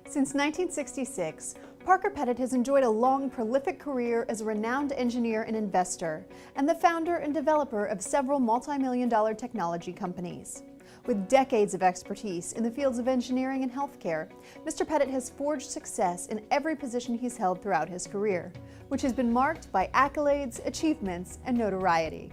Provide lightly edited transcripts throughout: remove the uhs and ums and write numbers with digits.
Since 1966, Parker Petitte has enjoyed a long, prolific career as a renowned engineer and investor, and the founder and developer of several multi-million-dollar technology companies. With decades of expertise in the fields of engineering and healthcare, Mr. Petitte has forged success in every position he's held throughout his career, which has been marked by accolades, achievements, and notoriety.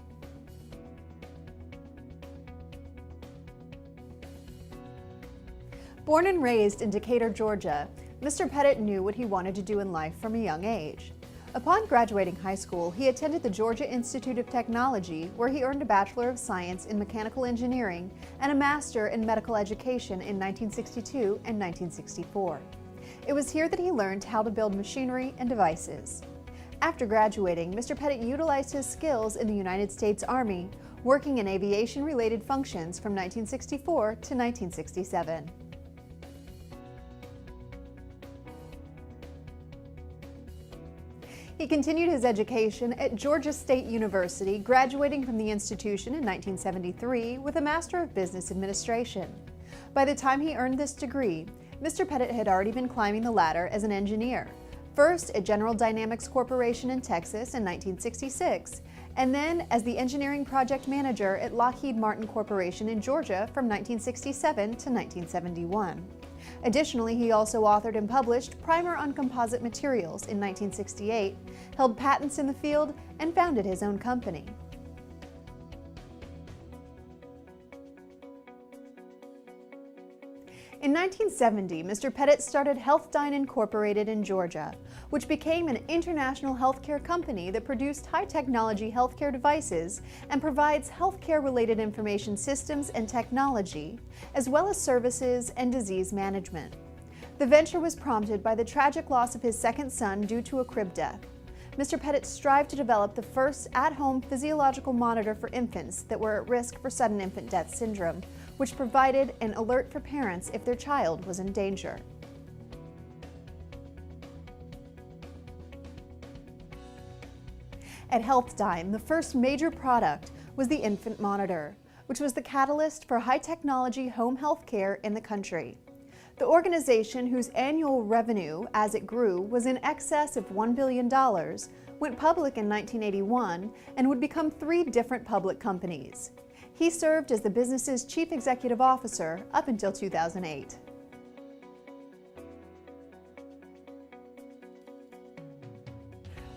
Born and raised in Decatur, Georgia, Mr. Petitte knew what he wanted to do in life from a young age. Upon graduating high school, he attended the Georgia Institute of Technology, where he earned a Bachelor of Science in Mechanical Engineering and a Master in Medical Education in 1962 and 1964. It was here that he learned how to build machinery and devices. After graduating, Mr. Petitte utilized his skills in the United States Army, working in aviation-related functions from 1964 to 1967. He continued his education at Georgia State University, graduating from the institution in 1973 with a Master of Business Administration. By the time he earned this degree, Mr. Petitte had already been climbing the ladder as an engineer, first at General Dynamics Corporation in Texas in 1966, and then as the engineering project manager at Lockheed Martin Corporation in Georgia from 1967 to 1971. Additionally, he also authored and published Primer on Composite Materials in 1968, held patents in the field, and founded his own company. In 1970, Mr. Petitte started Healthdyne Incorporated in Georgia, which became an international healthcare company that produced high-technology healthcare devices and provides healthcare-related information systems and technology, as well as services and disease management. The venture was prompted by the tragic loss of his second son due to a crib death. Mr. Petitte strived to develop the first at-home physiological monitor for infants that were at risk for sudden infant death syndrome, which provided an alert for parents if their child was in danger. At Healthdyne, the first major product was the infant monitor, which was the catalyst for high-technology home health care in the country. The organization, whose annual revenue, as it grew, was in excess of $1 billion, went public in 1981 and would become 3 different public companies. He served as the business's chief executive officer up until 2008.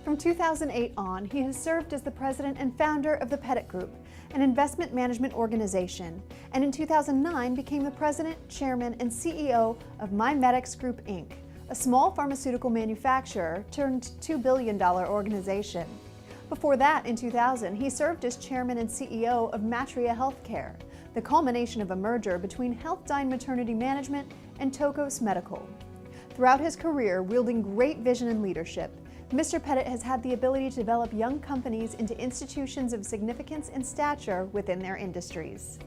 From 2008 on, he has served as the president and founder of the Petitte Group, an investment management organization, and in 2009 became the president, chairman, and CEO of MiMedx Group, Inc., a small pharmaceutical manufacturer turned $2 billion organization. Before that, in 2000, he served as chairman and CEO of Matria Healthcare, the culmination of a merger between Healthdyne Maternity Management and Tokos Medical. Throughout his career, wielding great vision and leadership, Mr. Petitte has had the ability to develop young companies into institutions of significance and stature within their industries.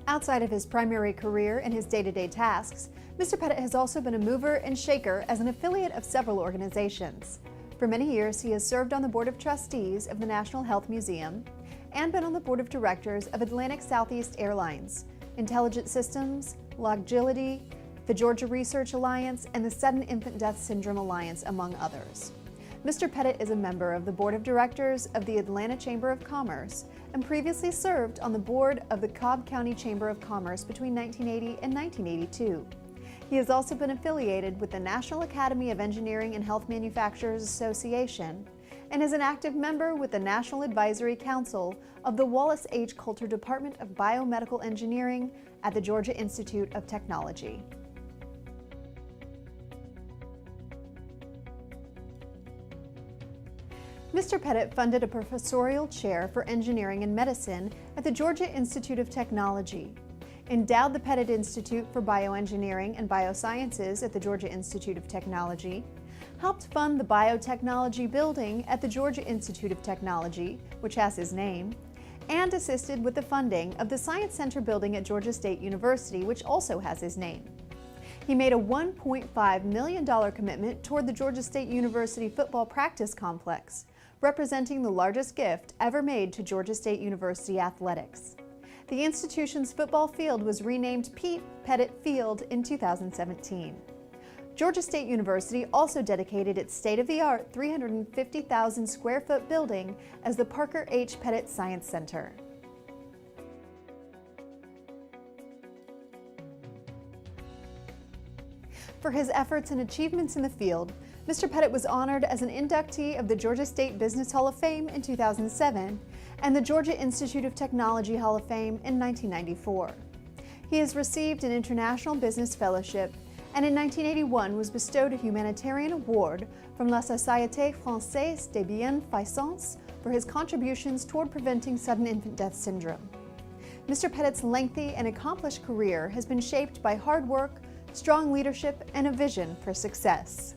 Outside of his primary career and his day-to-day tasks, Mr. Petitte has also been a mover and shaker as an affiliate of several organizations. For many years, he has served on the Board of Trustees of the National Health Museum and been on the Board of Directors of Atlantic Southeast Airlines, Intelligent Systems, Logility, the Georgia Research Alliance, and the Sudden Infant Death Syndrome Alliance, among others. Mr. Petitte is a member of the Board of Directors of the Atlanta Chamber of Commerce and previously served on the board of the Cobb County Chamber of Commerce between 1980 and 1982. He has also been affiliated with the National Academy of Engineering and Health Manufacturers Association and is an active member with the National Advisory Council of the Wallace H. Coulter Department of Biomedical Engineering at the Georgia Institute of Technology. Mr. Petitte funded a professorial chair for engineering and medicine at the Georgia Institute of Technology, endowed the Petitte Institute for Bioengineering and Biosciences at the Georgia Institute of Technology, helped fund the Biotechnology Building at the Georgia Institute of Technology, which has his name, and assisted with the funding of the Science Center building at Georgia State University, which also has his name. He made a $1.5 million commitment toward the Georgia State University football practice complex, representing the largest gift ever made to Georgia State University athletics. The institution's football field was renamed Petitte Field in 2017. Georgia State University also dedicated its state-of-the-art 350,000 square foot building as the Parker H. Petitte Science Center. For his efforts and achievements in the field, Mr. Petitte was honored as an inductee of the Georgia State Business Hall of Fame in 2007 and the Georgia Institute of Technology Hall of Fame in 1994. He has received an International Business Fellowship and in 1981 was bestowed a humanitarian award from La Société Française des Bienfaisances for his contributions toward preventing sudden infant death syndrome. Mr. Petitte's lengthy and accomplished career has been shaped by hard work, strong leadership, and a vision for success.